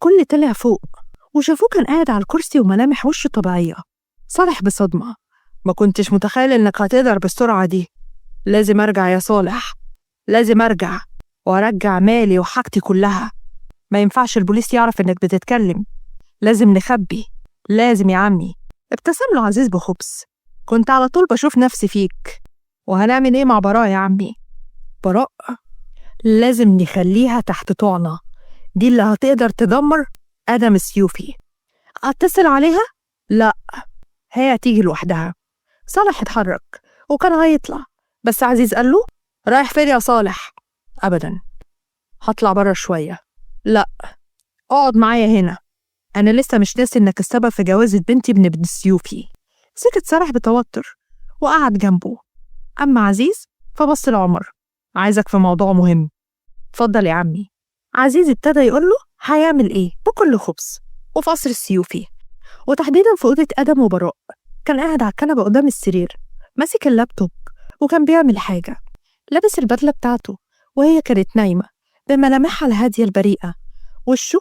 الكل طلع فوق وشافوه كان قاعد على الكرسي وملامح وشه طبيعية. صالح بصدمة: ما كنتش متخيل إنك هتقدر بالسرعة دي. لازم أرجع يا صالح، لازم أرجع وأرجع مالي وحاجتي كلها. ما ينفعش البوليس يعرف إنك بتتكلم، لازم نخبي، لازم يا عمي. ابتسم له عزيز بخبث: كنت على طول بشوف نفسي فيك. وهنعمل إيه مع براء يا عمي؟ براء لازم نخليها تحت طعنة، دي اللي هتقدر تدمر آدم السيوفي. أتصل عليها؟ لا، هي هتيجي لوحدها. صالح اتحرك وكان هيطلع، بس عزيز قال له: رايح فين يا صالح؟ أبدا، هطلع برا شوية. لا، اقعد معايا هنا، أنا لسه مش ناسي إنك السبب في جوازة بنتي ابن السيوفي. سكت صالح بتوتر وقعد جنبه. أما عزيز فبص لعمر: عايزك في موضوع مهم. اتفضل يا عمي. عزيز ابتدى يقول له هيعمل إيه بكل خبث. وفي قصر السيوفي، وتحديدا في أوضة آدم وبراء، كان قاعد على الكنبة قدام السرير ماسك اللابتوب وكان بيعمل حاجة. لابس البدلة بتاعته وهي كانت نايمة بملامحها الهادية البريئة. وشه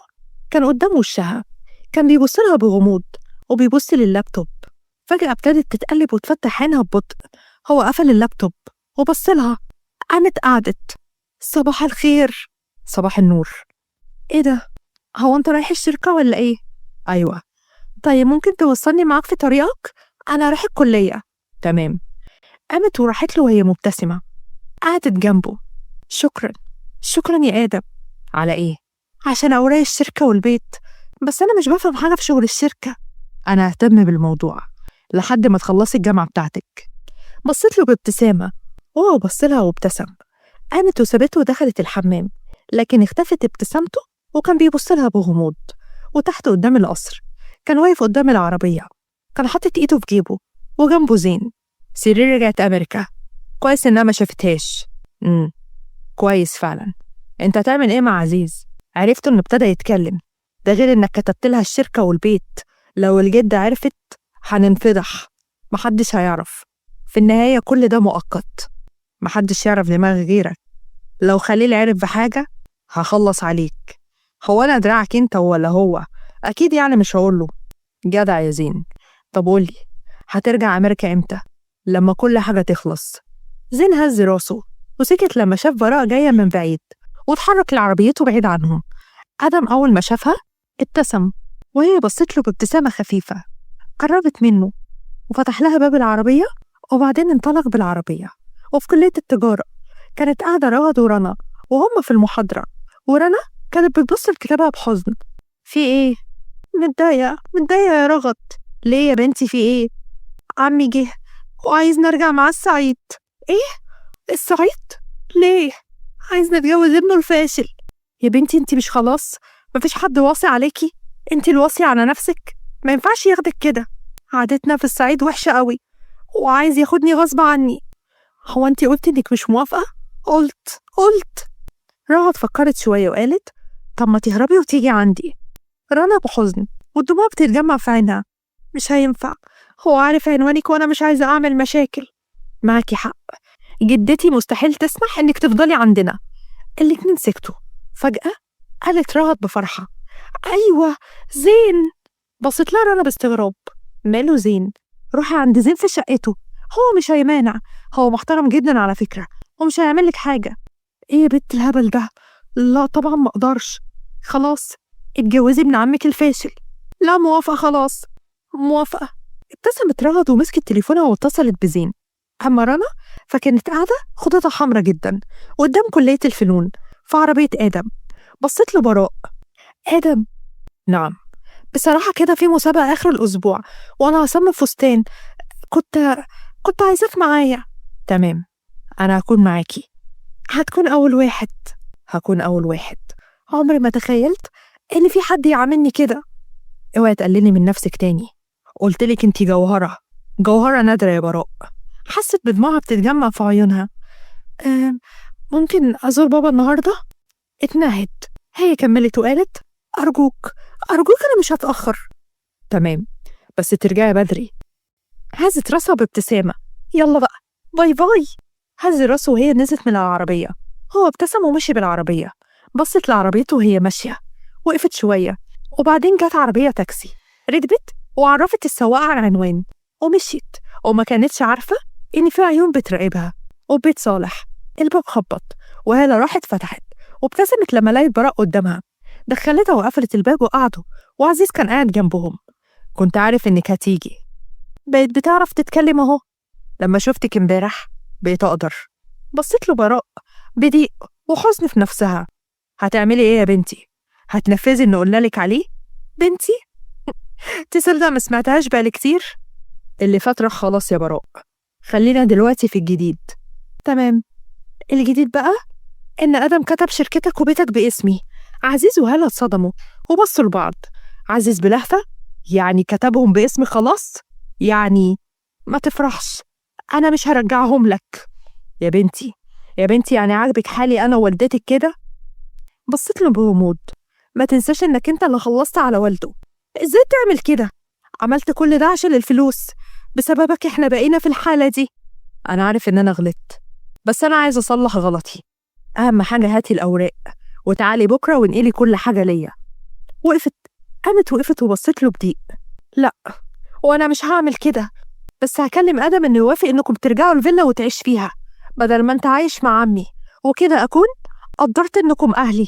كان قدام وشها، كان بيبص لها بغموض وبيبص لللابتوب. فجأة ابتدت تتقلب وتفتح عينها ببطء. هو قفل اللابتوب وبص لها. قامت قعدت: صباح الخير. صباح النور. ايه ده؟ هو انت رايح الشركة ولا ايه؟ ايوه. طيب ممكن توصلني معاك في طريقك؟ انا رايح الكلية. تمام. قامت وراحت له وهي مبتسمة. قعدت جنبه: شكرا، شكرا يا آدم. على ايه؟ عشان اوراق الشركة والبيت، بس انا مش بفهم حاجة في شغل الشركة. انا اهتم بالموضوع لحد ما تخلصي الجامعة بتاعتك. بصيت له بابتسامة وهو بص لها وابتسم. قامت وسابته ودخلت الحمام، لكن اختفت ابتسامته وكان بيبص لها بغموض. وتحت قدام القصر كان واقف قدام العربية، كان حاطط ايده في جيبه وجنبه زين. سيرين رجعت أمريكا، كويس إنها ما شافتهاش. كويس فعلا. انت هتعمل ايه مع عزيز؟ عرفت انه ابتدى يتكلم، ده غير انك كتبت لها الشركة والبيت. لو الجدة عرفت هننفضح، محدش هيعرف. في النهاية كل ده مؤقت، محدش يعرف دماغ غيرك. لو خليل عرف بحاجة هخلص عليك. هو أنا دراعك انت ولا هو؟ أكيد يعني مش هقوله. جدع يا زين. طب قولي، هترجع أمريكا امتى؟ لما كل حاجة تخلص. زين هز راسه وسكت لما شاف براء جاية من بعيد واتحرك لعربيته بعيد عنهم. آدم أول ما شافها ابتسم وهي بصت له بابتسامة خفيفة. قربت منه وفتح لها باب العربية وبعدين انطلق بالعربية. وفي كلية التجارة كانت قاعدة رغد ورنا وهم في المحاضرة، ورنا كانت بتبص لكتابها بحزن. في ايه؟ متضايقة يا رغد. ليه يا بنتي في ايه؟ عمي جه وعايز نرجع مع السعيد. ايه؟ السعيد؟ ليه؟ عايز نتجوز ابنه الفاشل. يا بنتي انتي مش خلاص مفيش حد واصي عليكي؟ انتي الواصية على نفسك، ما ينفعش ياخدك كده. عادتنا في السعيد وحشة قوي وعايز ياخدني غصب عني. هو انتي قلتي انك مش موافقة؟ قلت. رغد فكرت شوية وقالت: طب ما تهربي وتيجي عندي. رنا بحزن والدموع بتتجمع في عينها: مش هينفع، هو عارف عنوانك وانا مش عايزة اعمل مشاكل. معاكي حق، جدتي مستحيل تسمح انك تفضلي عندنا. الاتنين سكتوا. فجأة قالت رغد بفرحة: ايوه زين. بصت لها رنا باستغراب: ماله زين؟ روحي عند زين في شقته، هو مش هيمانع، هو محترم جدا على فكرة ومش هيعملك حاجة. ايه يا بنت الهبل ده؟ لا طبعا ما اقدرش. خلاص اتجوزي ابن عمك الفاشل. لا موافقة خلاص. موافقة. ابتسمت رغد ومسكت تليفونها واتصلت بزين. أما رنا فكانت قاعدة خطوطها حمرا جدا قدام كلية الفنون في عربية آدم. بصيت له براء: آدم. نعم. بصراحة كده في مسابقة آخر الأسبوع وأنا هصمم فستان، كنت عايزاك معايا. تمام، أنا هكون معاكي. هتكون أول واحد. هكون أول واحد. عمري ما تخيلت إن في حد يعاملني كده. اوعي تقللي من نفسك تاني، قلتلك انتي جوهرة، جوهرة نادرة يا براء. حست بدموعها بتتجمع في عيونها. ممكن أزور بابا النهاردة؟ اتنهد. هي كملت وقالت: أرجوك أنا مش هتأخر. تمام، بس ترجعي بدري. هزت راسها بابتسامة: يلا بقى، باي باي. هز راسه وهي نزلت من العربية. هو ابتسم ومشي بالعربية. بصت لعربيته وهي ماشية، وقفت شوية وبعدين جت عربية تاكسي، ركبت وعرفت السواق على العنوان ومشيت، وما كانتش عارفة إن في عيون بتراقبها. وبيت صالح الباب خبط، وهالة راحت فتحت وابتسمت لما لقيت براء قدامها. دخلتها وقفلت الباب وقعدوا، وعزيز كان قاعد جنبهم. كنت عارف إنك هتيجي، بقيت بتعرف تتكلم أهو. لما شفتك امبارح بقيت أقدر. بصيت له براء بضيق وحزن في نفسها. هتعملي إيه يا بنتي؟ هتنفذي اللي قلنالك عليه؟ بنتي؟ تصدق ما سمعتهاش بقالي كتير. اللي فات راح خلاص يا براء، خلينا دلوقتي في الجديد. تمام. الجديد بقى إن آدم كتب شركتك وبيتك باسمي. عزيز وهالة اتصدموا وبصوا لبعض. عزيز بلهفة: يعني كتبهم باسمي خلاص؟ يعني ما تفرحش، أنا مش هرجعهم لك. يا بنتي يا بنتي، يعني عاجبك حالي أنا ووالدتك كده؟ بصيت له بغموض. ما تنساش إنك أنت اللي خلصت على والده. إزاي تعمل كده؟ عملت كل ده عشان الفلوس، بسببك إحنا بقينا في الحالة دي. أنا عارف إن أنا غلطت، بس أنا عايز أصلح غلطي. أهم حاجة هاتي الأوراق وتعالي بكرة وانقلي كل حاجة ليا. وقفت وبصيت له بضيق. لا، وأنا مش هعمل كده، بس هكلم آدم إنه يوافق إنكم ترجعوا الفيلا وتعيش فيها بدل ما أنت عايش مع عمي، وكده أكون قدرت إنكم أهلي.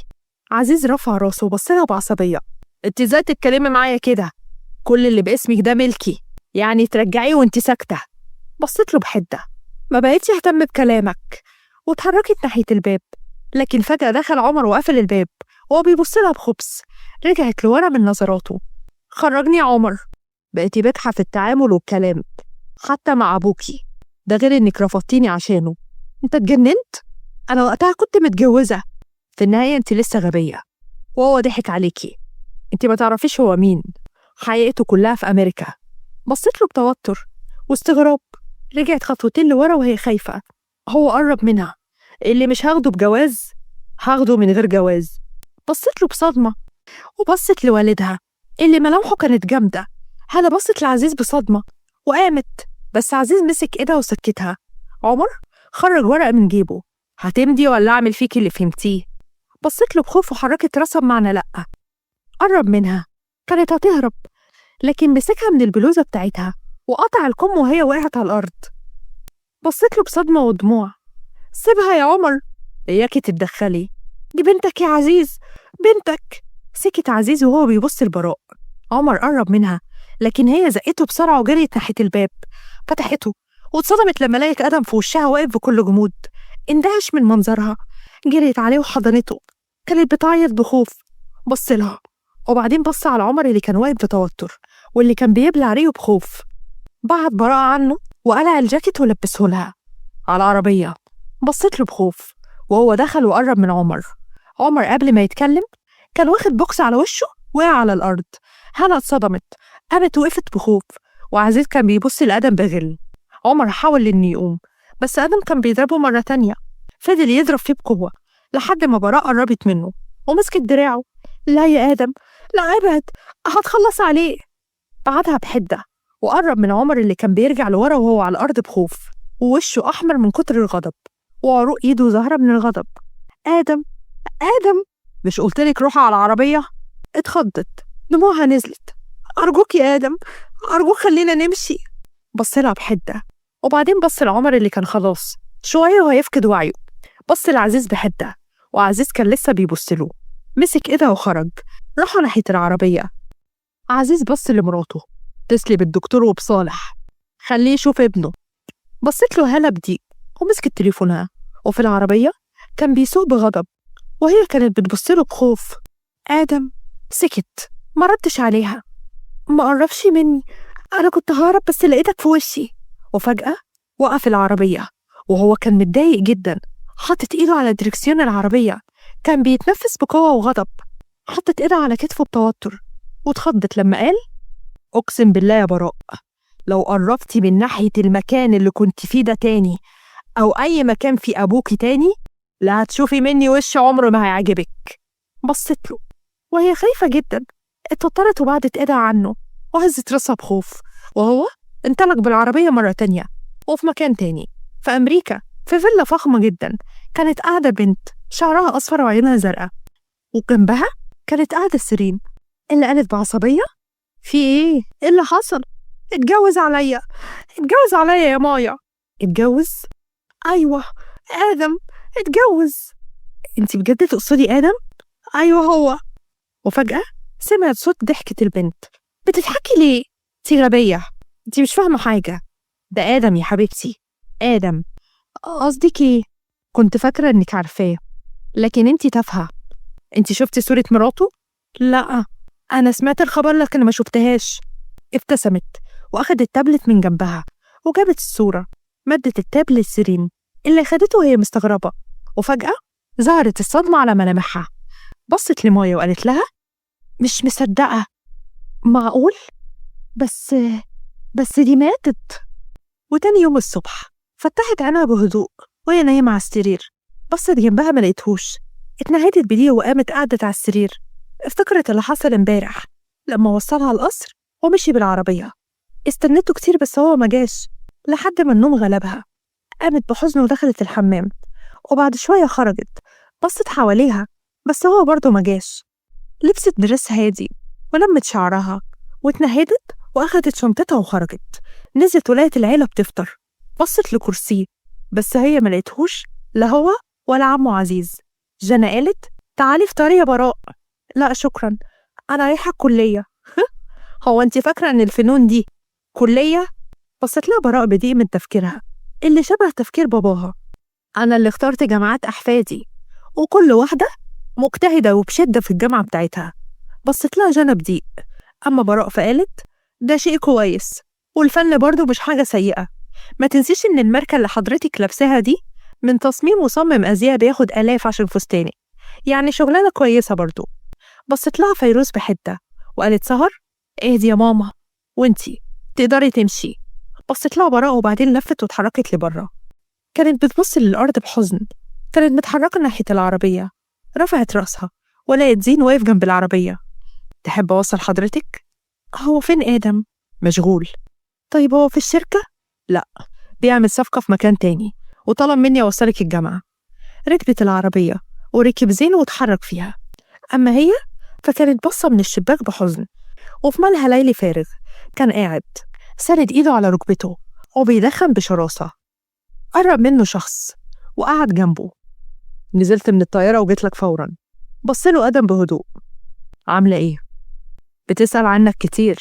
عزيز رفع راسه وبصلها بعصبية: أنت إزاي تتكلمي معايا كده؟ كل اللي باسمك ده ملكي، يعني ترجعيه وأنت ساكتة. بصيت له بحدة. ما بقيتش أهتم بكلامك، واتحركت ناحية الباب. لكن فجأة دخل عمر وقفل الباب وهو بيبص لها بخبث. رجعت لورا من نظراته. خرجني يا عمر. بقيتي بجحة في التعامل والكلام، حتى مع أبوكي، ده غير إنك رفضتيني عشانه. أنت اتجننت؟ أنا وقتها كنت متجوزة. في النهاية أنت لسه غبية، وهو ضحك عليكي. أنت ما تعرفيش هو مين، حقيقته كلها في أمريكا. بصيت له بتوتر واستغراب. رجعت خطوتين لورا وهي خايفة. هو قرب منها: اللي مش هاخده بجواز هاخده من غير جواز. بصيت له بصدمة وبصت لوالدها اللي ملامحه كانت جامدة. هلا بصت لعزيز بصدمة وقامت، بس عزيز مسك ايدها وسكتها. عمر خرج ورقة من جيبه: هتمضي ولا أعمل فيكي اللي فهمتيه؟ بصيت له بخوف وحركت راسها بمعنى لأ. قرب منها، كانت هتهرب، لكن مسكها من البلوزة بتاعتها وقطع الكم وهي وقعت على الأرض. بصيت له بصدمة ودموع: سيبها يا عمر، إياكي تتدخلي، دي بنتك يا عزيز، بنتك. سكت عزيز وهو بيبص لبراء. عمر قرب منها، لكن هي زقته بسرعة وجريت ناحية الباب. فتحته واتصدمت لما لقت آدم في وشها واقف بكل جمود. اندهش من منظرها، جريت عليه وحضنته. كانت بتعيط بخوف. بص لها وبعدين بص على عمر اللي كان واقف بتوتر واللي كان بيبلع عليه بخوف. بعد براءة عنه وقلع الجاكيت ولبسه لها على العربية. بصيت له بخوف وهو دخل وقرب من عمر. عمر قبل ما يتكلم كان واخد بوكس على وشه وقع على الأرض. هنا اتصدمت، قامت وقفت بخوف، وعزيز كان بيبص لآدم بغل. عمر حاول إنه يقوم، بس آدم كان بيضربه مرة تانية. فضل يضرب فيه بقوة لحد ما براء قربت منه ومسكت دراعه: لا يا آدم، لا، ابعد، هتخلص عليه. بعدها بحدة وقرب من عمر اللي كان بيرجع لورا وهو على الأرض بخوف ووشه أحمر من كتر الغضب وعروق إيده ظاهرة من الغضب. آدم، آدم، مش قلتلك روحي على العربية؟ اتخضت، دموعها نزلت: أرجوك يا آدم، أرجوك خلينا نمشي. بصلها بحدة وبعدين بص لعمر اللي كان خلاص شوية وهيفقد وعيه. بص لعزيز بحدة وعزيز كان لسه بيبص له. مسك إيدها وخرج. راحوا ناحية العربية. عزيز بص لمراته: اتصلي بالدكتور وبصالح، خليه يشوف ابنه. بصت له هالة بضيق ومسكت تليفونها. وفي العربية كان بيسوق بغضب وهي كانت بتبص له بخوف. آدم سكت، ما ردش عليها: ما قربش مني، أنا كنت ههرب بس لقيتك في وشي. وفجأة وقف العربية وهو كان متضايق جدا، حطت إيده على دركسيون العربية. كان بيتنفس بقوة وغضب. حطت إيدها على كتفه بتوتر واتخضت لما قال: أقسم بالله يا براء، لو قربتي من ناحية المكان اللي كنت فيه ده تاني أو أي مكان في أبوكي تاني لا هتشوفي مني وش عمره ما هيعجبك. بصت له وهي خايفة جدا. اتوترت وبعدت ايدها عنه وهزت راسها بخوف. وهو انطلق بالعربية مرة تانية وفي مكان تاني في أمريكا، في فيلا فخمة جدا. كانت قاعدة بنت شعرها أصفر وعينها زرقاء، وجنبها كانت قاعدة سيرين اللي قالت بعصبية. في ايه اللي حصل؟ اتجوز عليا، اتجوز عليا يا مايا. اتجوز؟ ايوه آدم اتجوز. انتي بجد تقصدي آدم؟ ايوه هو. وفجأة سمعت صوت ضحكة البنت. بتضحكي ليه؟ انتي غبية، انتي مش فاهمة حاجة. ده آدم يا حبيبتي، آدم. قصدك ايه؟ كنت فاكرة انك عارفاه، لكن انتي تافهة. انتي شفتي صورة مراته؟ لا، انا سمعت الخبر لكن ما شفتهاش. ابتسمت واخدت التابلت من جنبها وجابت الصورة، مدت التاب للسيرين اللي خدته وهي مستغربة. وفجأة ظهرت الصدمة على ملامحها. بصت لمايا وقالت لها مش مصدقة. معقول؟ بس دي ماتت. وتاني يوم الصبح فتحت عينها بهدوء وهي نايمة على السرير. بصت جنبها ما لقيتهوش. اتنهدت بديه وقامت قعدت على السرير. افتكرت اللي حصل امبارح لما وصلها القصر ومشي بالعربية. استنته كتير بس هو ما جاش لحد ما النوم غلبها. قامت بحزن ودخلت الحمام، وبعد شوية خرجت. بصت حواليها بس هو برضه ما جاش. لبست دريس هادي ولمت شعرها واتنهدت وأخدت شنطتها وخرجت. نزلت ولقت العيلة بتفطر. بصت لكرسيه بس هي ما لقيتهوش، لا هو ولا عمه عزيز. جنى قالت تعالي افطري يا براء. لا شكرا، أنا رايحة الكلية. هو أنت فاكرة إن الفنون دي كلية؟ بصت لها براء بضيق من تفكيرها اللي شبه تفكير باباها. أنا اللي اخترت جامعات أحفادي، وكل واحدة مجتهدة وبشدة في الجامعة بتاعتها. بصت لها جنى بضيق. أما براء فقالت ده شيء كويس، والفن برضو مش حاجة سيئة. ما تنسيش إن الماركة اللي حضرتك لابساها دي من تصميم مصمم أزياء بياخد آلاف عشان فستاني، يعني شغلانة كويسة برضو. بصت لها فيروز بحدة وقالت سهر اهدي يا ماما، وانتي تقدري تمشي. بصت لها براء وبعدين لفت واتحركت لبره. كانت بتبص للأرض بحزن. كانت متحركة ناحية العربية. رفعت راسها ولقيت زين واقف جنب العربية. تحب أوصل حضرتك؟ هو فين آدم؟ مشغول. طيب هو في الشركة؟ لا، بيعمل صفقة في مكان تاني وطلب مني أوصلك الجامعة. ركبت العربية وركب زين واتحرك فيها. أما هي فكانت بصة من الشباك بحزن. وفي مالها ليلي فارغ كان قاعد ساند إيده على ركبته وبيدخن بشراسة. قرب منه شخص وقعد جنبه. نزلت من الطيارة وجيت لك فورا. بصله آدم بهدوء. عاملة إيه؟ بتسأل عنك كتير،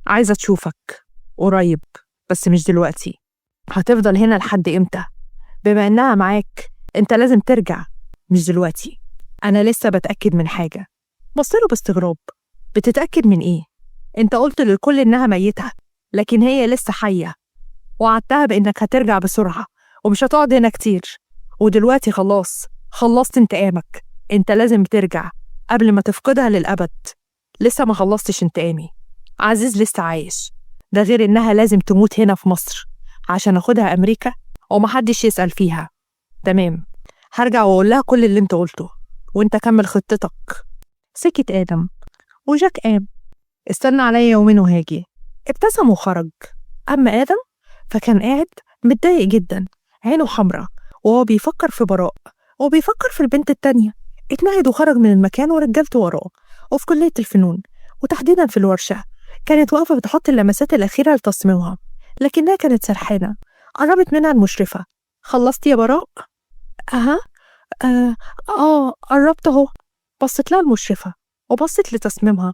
عايزة تشوفك قريب بس مش دلوقتي. هتفضل هنا لحد إمتى؟ بما إنها معاك أنت لازم ترجع، مش دلوقتي. أنا لسه بتأكد من حاجة. بصله باستغراب. بتتأكد من إيه؟ أنت قلت للكل إنها ميتة، لكن هي لسه حية. وعدتها بإنك هترجع بسرعة ومش هتقعد هنا كتير. ودلوقتي خلاص خلصت انتقامك. أنت لازم ترجع قبل ما تفقدها للأبد. لسه ما خلصتش انتقامي. عزيز لسه عايش، ده غير إنها لازم تموت هنا في مصر عشان أخدها أمريكا ومحدش يسأل فيها. تمام، هرجع وأقول لها كل اللي أنت قلته وأنت كمل خطتك. سكت آدم وجاك قام. استنى عليا يومين وهاجي. ابتسم وخرج. أما آدم فكان قاعد متضايق جدا، عينه حمرا وهو بيفكر في براء وبيفكر في البنت التانية. اتنهد وخرج من المكان ورجالته وراه. وفي كلية الفنون وتحديدا في الورشة كانت واقفة بتحط اللمسات الأخيرة لتصميمها، لكنها كانت سرحانة. قربت منها المشرفة. خلصتي يا براء؟ أها. قربت أهو. بصت لها المشرفة وبصت لتصميمها.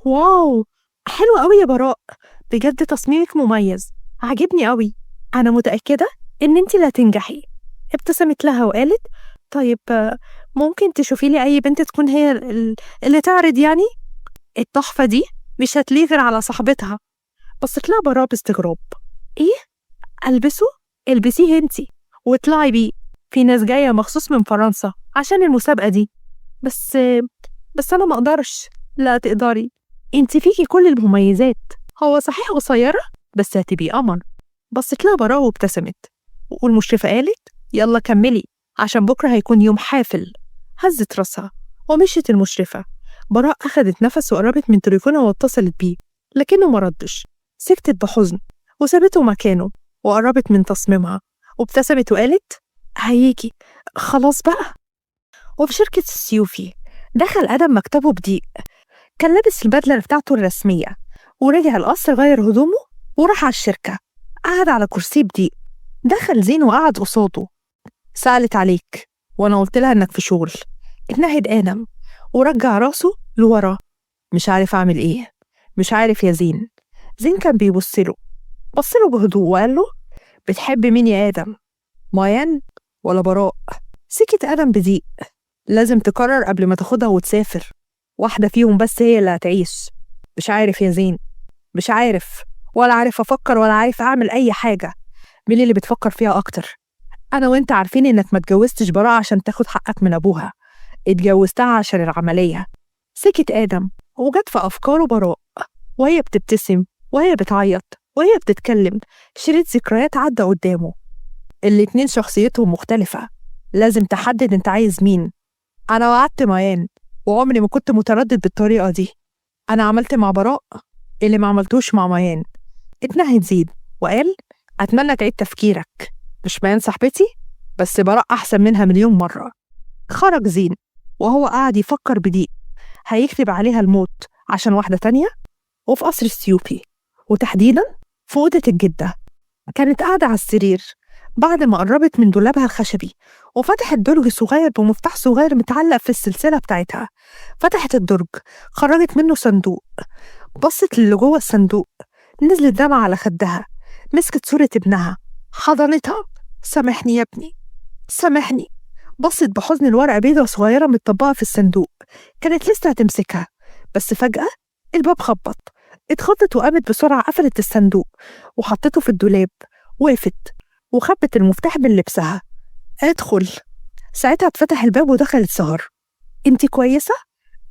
واو، حلو قوي يا براء، بجد تصميمك مميز، عجبني قوي. أنا متأكدة إن أنتي لا تنجحي. ابتسمت لها وقالت طيب ممكن تشوفي لي أي بنت تكون هي اللي تعرض يعني؟ التحفة دي مش هتليق غير على صاحبتها. بصت لها براء باستغراب. إيه؟ ألبسه؟ البسيه انتي واطلعي بيه، في ناس جاية مخصوص من فرنسا عشان المسابقة دي. بس أنا ما أقدرش. لا تقدري، انتي فيكي كل المميزات. هو صحيح قصيرة بس هتبقي قمر. بصت لها براء وابتسمت. والمشرفة قالت يلا كملي عشان بكرة هيكون يوم حافل. هزت راسها ومشيت المشرفة. براء أخدت نفس وقربت من تليفونها واتصلت بيه، لكنه ما ردش. سكتت بحزن وسابته مكانه وقربت من تصميمها وابتسمت وقالت هيجي خلاص بقى. وفي شركة السيوفي دخل آدم مكتبه بضيق. كان لابس البدلة بتاعته الرسمية، ورجع القصر غير هدومه وراح على الشركة. قعد على كرسي بضيق. دخل زين وقعد قصاده. سألت عليك وأنا قلت لها إنك في شغل. اتنهد آدم ورجع راسه لورا. مش عارف أعمل إيه، مش عارف يا زين. زين كان بيبصله، بصله بهدوء وقال له: بتحب مين يا آدم؟ ميان ولا براء؟ سكت آدم بضيق. لازم تقرر قبل ما تاخدها وتسافر، واحدة فيهم بس هي اللي هتعيش. مش عارف يا زين، مش عارف، ولا عارف أفكر ولا عارف أعمل أي حاجة. مين اللي بتفكر فيها أكتر؟ أنا وإنت عارفين إنك ما اتجوزتش براء عشان تاخد حقك من أبوها، اتجوزتها عشان العملية. سكت آدم وجت في أفكاره براء، وهي بتبتسم وهي بتعيط وهي بتتكلم. شريط ذكريات عدى قدامه. الاتنين شخصيتهم مختلفة. لازم تحدد انت عايز مين. أنا وعدت ميان وعمري ما كنت متردد بالطريقة دي. أنا عملت مع براء اللي ما عملتوش مع ميان. اتنهد زيد وقال: أتمنى تعيد تفكيرك. مش ميان صاحبتي، بس براء أحسن منها مليون مرة. خرج زين وهو قاعد يفكر بضيق. هيكتب عليها الموت عشان واحدة تانية، وفي قصر السيوفي، وتحديدا في أوضة الجدة. كانت قاعدة على السرير بعد ما قربت من دولابها الخشبي وفتحت درج صغير بمفتاح صغير متعلق في السلسلة بتاعتها. فتحت الدرج، خرجت منه صندوق. بصت للي جوه الصندوق، نزلت دمعة على خدها. مسكت صورة ابنها، حضنتها. سامحني يا ابني، سامحني. بصت بحزن الورقة بيضة صغيرة متطبقة في الصندوق. كانت لسه هتمسكها، بس فجأة الباب خبط. اتخضت وقامت بسرعة، قفلت الصندوق وحطته في الدولاب. وقفت وخبت المفتاح من لبسها. ادخل. ساعتها اتفتح الباب ودخلت سهر. انتي كويسة؟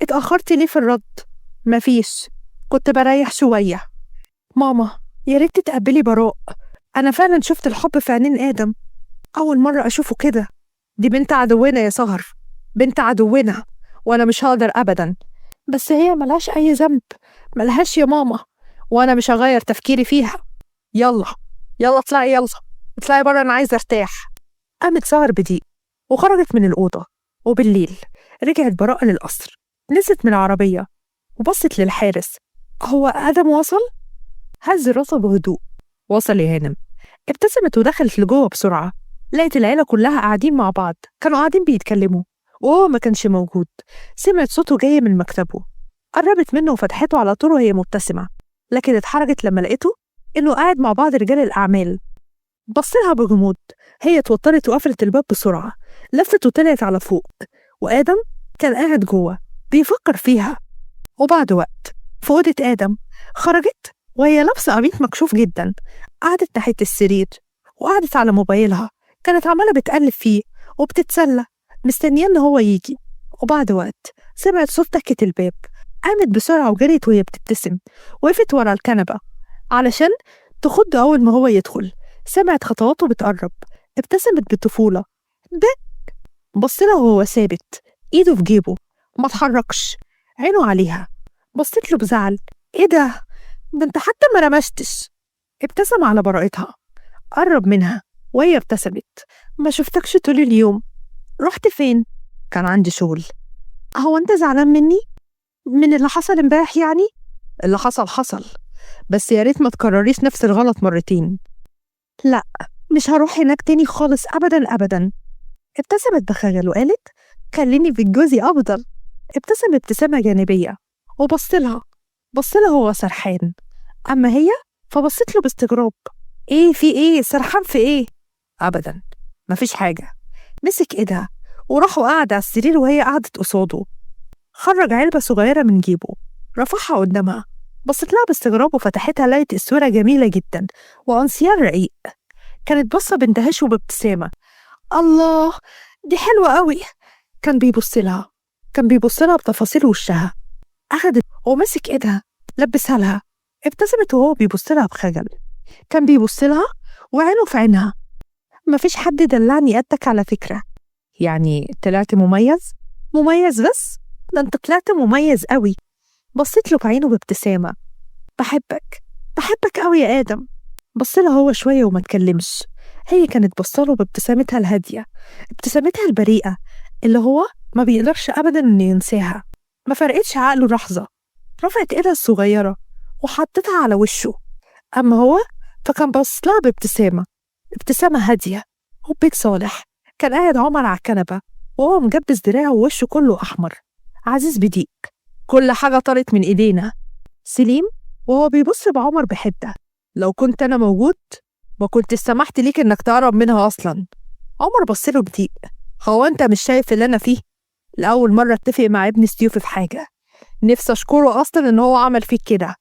اتأخرتي ليه في الرد؟ مفيش، كنت بريح شوية. ماما، يا ريت تتقبلي براء. أنا فعلا شفت الحب في عينين آدم، أول مرة أشوفه كده. دي بنت عدونا يا سهر، بنت عدونا، وأنا مش هقدر أبدا. بس هي ملهاش أي ذنب. ملهاش يا ماما، وأنا مش هغير تفكيري فيها. يلا يلا اطلعي، يلا اطلعي بره، أنا عايزة أرتاح. قامت سهر بضيق وخرجت من الأوضة. وبالليل رجعت براءة للقصر. نزلت من العربية وبصت للحارس. هو آدم وصل؟ هز راسه بهدوء. وصل يا هانم. ابتسمت ودخلت لجوه بسرعة. لقيت العيلة كلها قاعدين مع بعض، كانوا قاعدين بيتكلموا وهو ما كانش موجود. سمعت صوته جاي من مكتبه. قربت منه وفتحته على طول وهي مبتسمة، لكن اتحرجت لما لقيته إنه قاعد مع بعض رجال الأعمال. بصلها بغموض. هي اتوترت وقفلت الباب بسرعة. لفت وطلعت على فوق، وآدم كان قاعد جوه بيفكر فيها. وبعد وقت في أوضة آدم خرجت وهي لابسة قميص مكشوف جدا. قعدت ناحية السرير وقعدت على موبايلها. كانت عمالة بتقلب فيه وبتتسلى، مستنية إن هو يجي. وبعد وقت سمعت صوت تكة الباب. قامت بسرعة وجريت وهي بتبتسم. وقفت ورا الكنبة علشان تخض أول ما هو يدخل. سمعت خطواته بتقرب. ابتسمت بطفولة. بك. بصلها وهو ثابت، إيده في جيبه، ما اتحركش، عينه عليها. بصت له بزعل. إيه ده انت حتى ما رمشتش. ابتسم على براءتها. قرب منها وهي ابتسمت. ما شفتكش طول اليوم، رحت فين؟ كان عندي شغل. هو انت زعلان مني؟ من اللي حصل امبارح يعني؟ اللي حصل حصل، بس يا ريت ما تكرريش نفس الغلط مرتين. لا، مش هروح هناك تاني خالص، ابدا ابدا. ابتسمت بخجل وقالت: خليني في جوزي افضل. ابتسم ابتسامة جانبية وبصلها. بصلها وهو سرحان، اما هي فبصت له باستغراب. ايه في ايه؟ سرحان في ايه؟ ابدا، مفيش حاجة. مسك ايدها وراح وقعد على السرير وهي قعدت قصاده. خرج علبة صغيرة من جيبه، رفعها قدامها. بصت لها باستغراب وفتحتها، لقيت الصورة جميلة جدا وأنسيان رقيق. كانت بصة باندهاش وبابتسامة. الله، دي حلوة قوي. كان بيبص لها بتفاصيل وشها. أخدت ومسك إيدها لبسها لها. ابتسمت وهو بيبص لها بخجل. كان بيبص لها وعينه في عينها. مفيش حد دلعني قدك على فكرة. يعني طلعت مميز؟ مميز بس؟ ده انت طلعت مميز قوي. بصيت له بعينه بابتسامة. بحبك قوي يا آدم. بصلها هو شوية وما تكلمش. هي كانت بصله بابتسامتها الهادية، ابتسامتها البريئة اللي هو ما بيقدرش أبدا إنه ينساها. ما فرقتش عقله لحظة. رفعت إيدها الصغيرة وحطتها على وشه. أما هو فكان بص لها ابتسامة هادية. وبيك صالح كان قاعد عمر على الكنبة وهو مجبس دراعه ووشه كله أحمر. عزيز بديك، كل حاجة طارت من إيدينا. سليم وهو بيبص بعمر بحدة. لو كنت أنا موجود ما كنت سمحت ليك إنك تقرب منها أصلا. عمر بصله بضيق. هو أنت مش شايف اللي أنا فيه؟ لأول مرة اتفق مع ابن ستيوفي في حاجة، نفسي أشكره أصلا إن هو عمل فيك كده.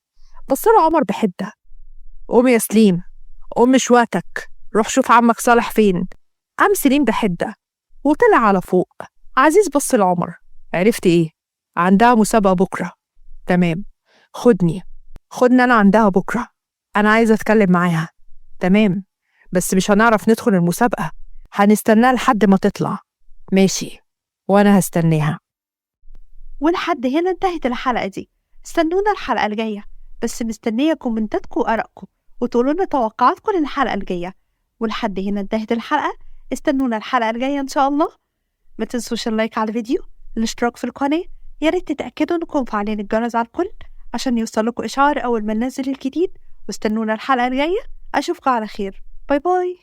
بصله عمر بحدة. قوم يا سليم، قوم مش وقتك، روح شوف عمك صالح فين. قام سليم بحدة وطلع على فوق. عزيز بص لعمر. عرفت إيه؟ عندها مسابقة بكرة. تمام، خدني أنا عندها بكرة، أنا عايزة أتكلم معاها. تمام، بس مش هنعرف ندخل المسابقة، هنستناها لحد ما تطلع. ماشي، وأنا هستناها. ولحد هنا انتهت الحلقة دي. استنونا الحلقة الجاية، بس مستنية كومنتاتكم وآرائكم وتقولوا لنا توقعاتكم للحلقة الجاية. ولحد هنا انتهت الحلقة، استنونا الحلقة الجاية إن شاء الله. ما تنسوش اللايك على الفيديو، الاشتراك في القناة، يا ريت تتأكدوا انكم فعلين الجرس على الكل عشان يوصلكوا إشعار أول ما ننزل الجديد. واستنونا الحلقة الجاية. أشوفكم على خير. باي باي.